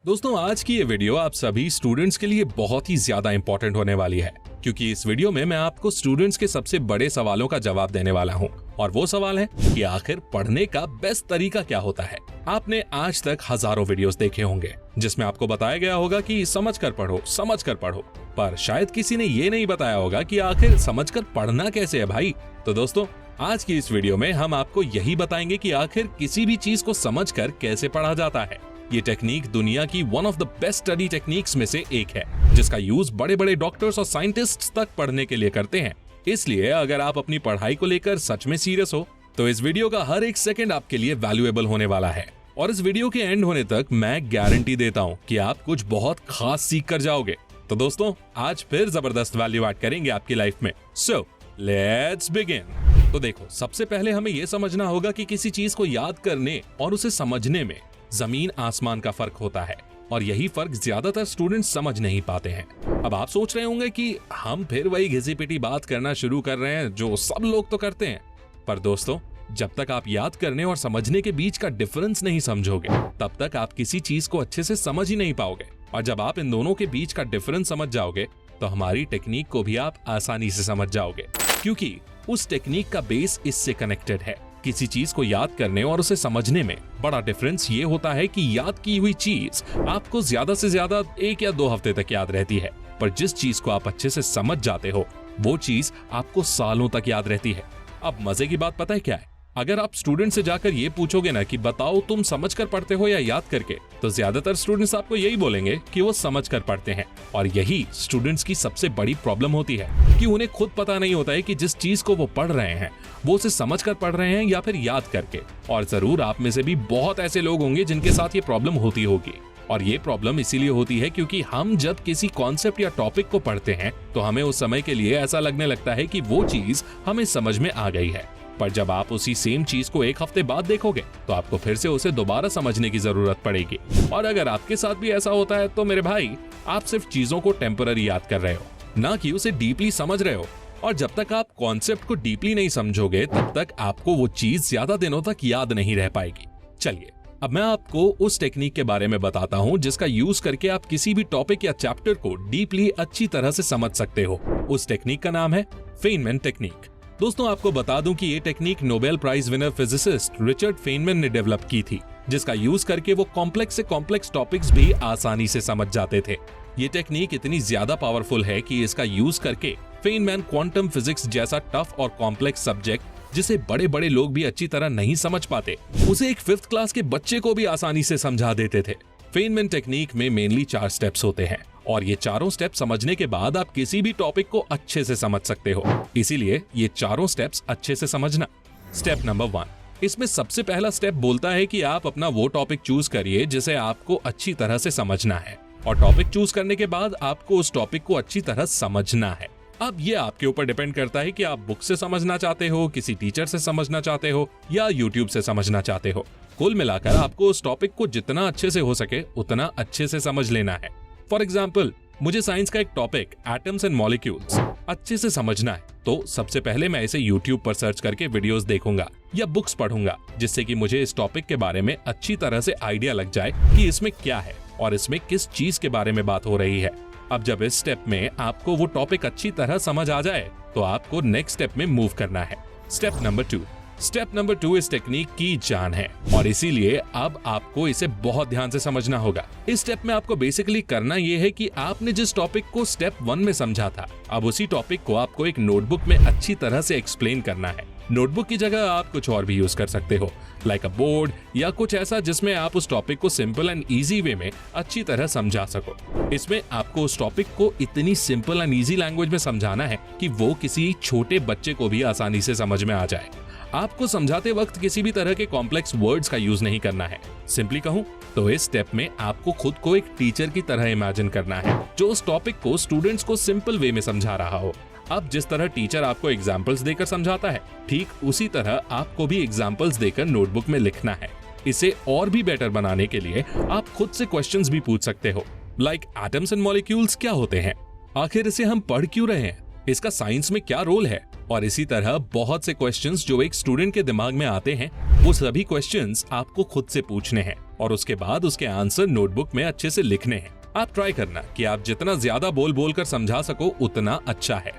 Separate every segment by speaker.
Speaker 1: दोस्तों, आज की ये वीडियो आप सभी स्टूडेंट्स के लिए बहुत ही ज्यादा इंपॉर्टेंट होने वाली है, क्योंकि इस वीडियो में मैं आपको स्टूडेंट्स के सबसे बड़े सवालों का जवाब देने वाला हूँ। और वो सवाल है कि आखिर पढ़ने का बेस्ट तरीका क्या होता है। आपने आज तक हजारों वीडियोस देखे होंगे जिसमें आपको बताया गया होगा कि समझ कर पढ़ो, पर शायद किसी ने ये नहीं बताया होगा कि आखिर समझकर पढ़ना कैसे है भाई। तो दोस्तों, आज की इस वीडियो में हम आपको यही बताएंगे कि आखिर किसी भी चीज को समझकर कैसे पढ़ा जाता है। ये टेक्निक दुनिया की one of the best study techniques में से एक है, जिसका यूज बड़े बड़े डॉक्टर्स और साइंटिस्ट्स तक पढ़ने के लिए करते हैं। इसलिए अगर आप अपनी पढ़ाई को लेकर सच में सीरियस हो तो इस वीडियो का हर एक सेकंड आपके लिए वैल्यूएबल होने वाला है। और इस वीडियो के एंड होने तक मैं गारंटी देता हूँ कि आप कुछ बहुत खास सीख कर जाओगे। तो दोस्तों, आज फिर जबरदस्त वैल्यू ऐड करेंगे आपकी लाइफ में। So let's begin. तो देखो, सबसे पहले हमें यह समझना होगा कि किसी चीज को याद करने और उसे समझने में जमीन आसमान का फर्क होता है, और यही फर्क ज्यादातर स्टूडेंट्स समझ नहीं पाते हैं। अब आप सोच रहे होंगे कि हम फिर वही घिसी पिटी बात करना शुरू कर रहे हैं जो सब लोग तो करते हैं। पर दोस्तों, जब तक आप याद करने और समझने के बीच का डिफरेंस नहीं समझोगे, तब तक आप किसी चीज को अच्छे से समझ ही नहीं पाओगे। और जब आप इन दोनों के बीच का डिफरेंस समझ जाओगे तो हमारी टेक्निक को भी आप आसानी से समझ जाओगे, क्योंकि उस टेक्निक का बेस इससे कनेक्टेड है। किसी चीज को याद करने और उसे समझने में बड़ा डिफरेंस ये होता है कि याद की हुई चीज आपको ज्यादा से ज्यादा 1 या 2 हफ्ते तक याद रहती है, पर जिस चीज को आप अच्छे से समझ जाते हो वो चीज आपको सालों तक याद रहती है। अब मजे की बात पता है क्या है? अगर आप स्टूडेंट से जाकर ये पूछोगे ना कि बताओ तुम समझ कर पढ़ते हो या याद करके, तो ज्यादातर स्टूडेंट्स आपको यही बोलेंगे कि वो समझ कर पढ़ते हैं। और यही स्टूडेंट्स की सबसे बड़ी प्रॉब्लम होती है कि उन्हें खुद पता नहीं होता है कि जिस चीज को वो पढ़ रहे हैं वो उसे समझ कर पढ़ रहे हैं या फिर याद करके। और जरूर आप में से भी बहुत ऐसे लोग होंगे जिनके साथ ये प्रॉब्लम होती होगी। और ये प्रॉब्लम इसीलिए होती है क्योंकि हम जब किसी कॉन्सेप्ट या टॉपिक को पढ़ते हैं तो हमें उस समय के लिए ऐसा लगने लगता है कि वो चीज हमें समझ में आ गई है, पर जब आप उसी सेम चीज को 1 हफ्ते बाद देखोगे तो आपको फिर से उसे दोबारा समझने की जरूरत पड़ेगी। और अगर आपके साथ भी ऐसा होता है तो मेरे भाई, आप सिर्फ चीजों को टेम्पररी याद कर रहे हो, ना कि उसे डीपली समझ रहे हो। और जब तक आप कॉन्सेप्ट को डीपली नहीं समझोगे तब तक आपको वो चीज ज्यादा दिनों तक याद नहीं रह पाएगी। चलिए, अब मैं आपको उस टेक्निक के बारे में बताता हूँ जिसका यूज करके आप किसी भी टॉपिक या चैप्टर को डीपली अच्छी तरह से समझ सकते हो। उस टेक्निक का नाम है फेनमैन टेक्निक। दोस्तों, आपको बता दूं कि ये technique Nobel prize winner physicist Richard Feynman ने डेवलप की थी, जिसका यूज करके वो कॉम्प्लेक्स से कॉम्प्लेक्स टॉपिक्स भी आसानी से समझ जाते थे। ये टेक्निक इतनी ज्यादा पावरफुल है कि इसका यूज करके फेनमैन क्वांटम फिजिक्स जैसा टफ और कॉम्प्लेक्स सब्जेक्ट जिसे बड़े बड़े लोग भी अच्छी तरह नहीं समझ पाते, उसे एक 5th क्लास के बच्चे को भी आसानी से समझा देते थे। फेनमैन टेक्निक में मेनली 4 स्टेप्स होते हैं, और ये चारों स्टेप समझने के बाद आप किसी भी टॉपिक को अच्छे से समझ सकते हो। इसीलिए ये चारों स्टेप्स अच्छे से समझना। स्टेप नंबर 1, इसमें सबसे पहला स्टेप बोलता है कि आप अपना वो टॉपिक चूज करिए जिसे आपको अच्छी तरह से समझना है, और टॉपिक चूज करने के बाद आपको उस टॉपिक को अच्छी तरह समझना है। अब ये आपके ऊपर डिपेंड करता है कि आप बुक से समझना चाहते हो, किसी टीचर से समझना चाहते हो, या यूट्यूब से समझना चाहते हो। कुल मिलाकर आपको उस टॉपिक को जितना अच्छे से हो सके उतना अच्छे से समझ लेना है। फॉर एग्जाम्पल, मुझे साइंस का एक टॉपिक एटम्स एंड मॉलिक्यूल्स अच्छे से समझना है, तो सबसे पहले मैं इसे यूट्यूब पर सर्च करके वीडियोस देखूंगा या बुक्स पढ़ूंगा, जिससे कि मुझे इस टॉपिक के बारे में अच्छी तरह से आइडिया लग जाए कि इसमें क्या है और इसमें किस चीज के बारे में बात हो रही है। अब जब इस स्टेप में आपको वो टॉपिक अच्छी तरह समझ आ जाए तो आपको नेक्स्ट स्टेप में मूव करना है। Step number 2। स्टेप नंबर 2 इस टेक्निक की जान है, और इसीलिए अब आपको इसे बहुत ध्यान से समझना होगा। इस स्टेप में आपको बेसिकली करना यह है कि आपने जिस टॉपिक को स्टेप 1 में समझा था, अब उसी टॉपिक को आपको एक नोटबुक में अच्छी तरह से एक्सप्लेन करना है। नोटबुक की जगह आप कुछ और भी यूज कर सकते हो, लाइक अ बोर्ड या कुछ ऐसा जिसमें आप उस टॉपिक को सिंपल एंड इजी वे में अच्छी तरह समझा सको। इसमें आपको उस टॉपिक को इतनी सिंपल एंड इजी लैंग्वेज में समझाना है कि वो किसी छोटे बच्चे को भी आसानी से समझ में आ जाए। आपको समझाते वक्त किसी भी तरह के कॉम्प्लेक्स वर्ड्स का यूज नहीं करना है। सिंपली कहूं तो इस स्टेप में आपको खुद को एक टीचर की तरह इमेजिन करना है, जो उस टॉपिक को स्टूडेंट्स को सिंपल वे में समझा रहा हो। अब जिस तरह टीचर आपको एग्जाम्पल्स देकर समझाता है, ठीक उसी तरह आपको भी एग्जाम्पल्स देकर नोटबुक में लिखना है। इसे और भी बेटर बनाने के लिए आप खुद से क्वेश्चंस भी पूछ सकते हो, लाइक एटम्स एंड मॉलिक्यूल्स क्या होते हैं, आखिर इसे हम पढ़ क्यों रहे हैं, इसका साइंस में क्या रोल है। और इसी तरह बहुत से क्वेश्चंस जो एक स्टूडेंट के दिमाग में आते हैं, वो सभी क्वेश्चंस आपको खुद से पूछने हैं। और उसके बाद उसके आंसर नोटबुक में अच्छे से लिखने हैं। आप ट्राई करना कि आप जितना ज्यादा बोल कर समझा सको उतना अच्छा है।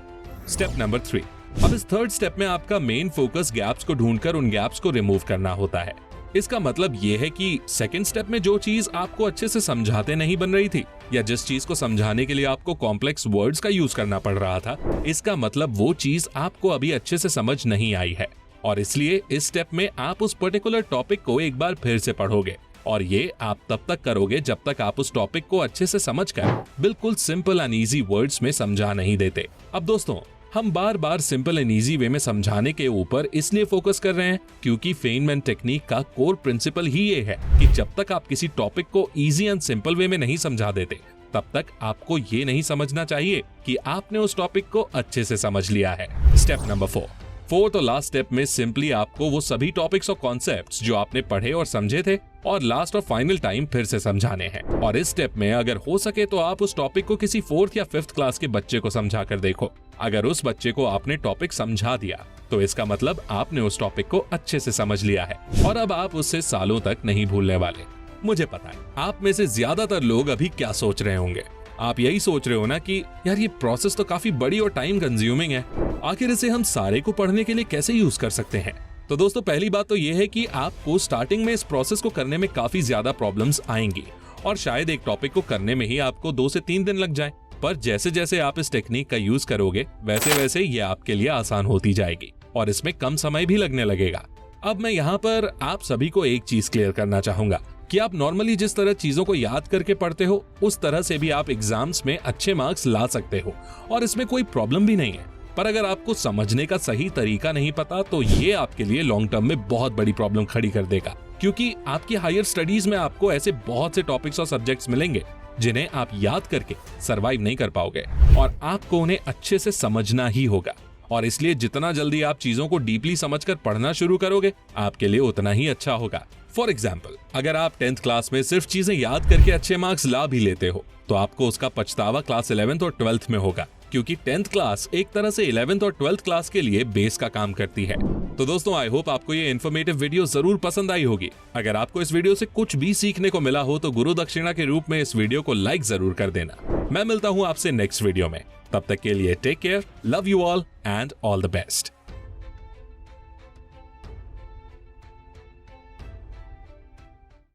Speaker 1: Step number 3। अब इस थर्ड स्टेप में आपका मेन फोकस गैप्स को ढूंढकर उन गैप्स को रिमूव करना होता है। इसका मतलब ये है कि सेकंड स्टेप में जो चीज आपको अच्छे से समझाते नहीं बन रही थी या जिस चीज को समझाने के लिए आपको कॉम्प्लेक्स वर्ड्स का यूज करना पड़ रहा था, इसका मतलब वो चीज आपको अभी अच्छे से समझ नहीं आई है और इसलिए इस स्टेप में आप उस पर्टिकुलर टॉपिक को एक बार फिर से पढ़ोगे और ये आप तब तक करोगे जब तक आप उस टॉपिक को अच्छे से समझकर बिल्कुल सिंपल एंड इजी वर्ड्स में समझा नहीं देते। अब दोस्तों, हम बार बार सिंपल एंड इजी वे में समझाने के ऊपर इसलिए फोकस कर रहे हैं क्योंकि फेनमैन टेक्निक का कोर प्रिंसिपल ही ये है कि जब तक आप किसी टॉपिक को इजी एंड सिंपल वे में नहीं समझा देते तब तक आपको ये नहीं समझना चाहिए कि आपने उस टॉपिक को अच्छे से समझ लिया है। Step number 4। फोर्थ और लास्ट स्टेप में सिंपली आपको वो सभी टॉपिक्स और कॉन्सेप्ट्स जो आपने पढ़े और समझे थे और लास्ट और फाइनल टाइम फिर से समझाने हैं। और इस स्टेप में अगर हो सके तो आप उस टॉपिक को किसी 4th या 5th क्लास के बच्चे को समझा कर देखो। अगर उस बच्चे को आपने टॉपिक समझा दिया तो इसका मतलब आपने उस टॉपिक को अच्छे से समझ लिया है और अब आप उससे सालों तक नहीं भूलने वाले। मुझे पता है आप में से ज्यादातर लोग अभी क्या सोच रहे होंगे। आप यही सोच रहे हो ना कि यार ये प्रोसेस तो काफी बड़ी और टाइम कंज्यूमिंग है, आखिर इसे हम सारे को पढ़ने के लिए कैसे यूज कर सकते हैं। तो दोस्तों, पहली बात तो ये है कि आपको स्टार्टिंग में इस प्रोसेस को करने में काफी ज्यादा प्रॉब्लम्स आएंगी और शायद एक टॉपिक को करने में ही आपको 2 से 3 दिन लग जाए, पर जैसे जैसे आप इस टेक्निक का यूज करोगे वैसे वैसे ये आपके लिए आसान होती जाएगी और इसमें कम समय भी लगने लगेगा। अब मैं यहाँ पर आप सभी को एक चीज क्लियर करना चाहूंगा कि आप नॉर्मली जिस तरह चीजों को याद करके पढ़ते हो उस तरह से भी आप एग्जाम्स में अच्छे मार्क्स ला सकते हो और इसमें कोई प्रॉब्लम भी नहीं है। पर अगर आपको समझने का सही तरीका नहीं पता तो ये आपके लिए लॉन्ग टर्म में बहुत बड़ी प्रॉब्लम खड़ी कर देगा, क्योंकि आपकी हायर स्टडीज में आपको ऐसे बहुत से टॉपिक्स और सब्जेक्ट्स मिलेंगे जिन्हें आप याद करके सरवाइव नहीं कर पाओगे और आपको उन्हें अच्छे से समझना ही होगा। और इसलिए जितना जल्दी आप चीजों को डीपली समझकर पढ़ना शुरू करोगे आपके लिए उतना ही अच्छा होगा। फॉर एग्जाम्पल, अगर आप 10th क्लास में सिर्फ चीजें याद करके अच्छे मार्क्स ला भी लेते हो तो आपको उसका पछतावा क्लास 11th और 12th में होगा, क्योंकि 10th क्लास एक तरह से 11th और 12th क्लास के लिए बेस का काम करती है। तो दोस्तों, आई होप आपको ये इन्फॉर्मेटिव वीडियो जरूर पसंद आई होगी। अगर आपको इस वीडियो से कुछ भी सीखने को मिला हो तो गुरु दक्षिणा के रूप में इस वीडियो को लाइक जरूर कर देना। मैं मिलता हूँ आपसे नेक्स्ट वीडियो में, तब तक के लिए take care, love you all and all the best.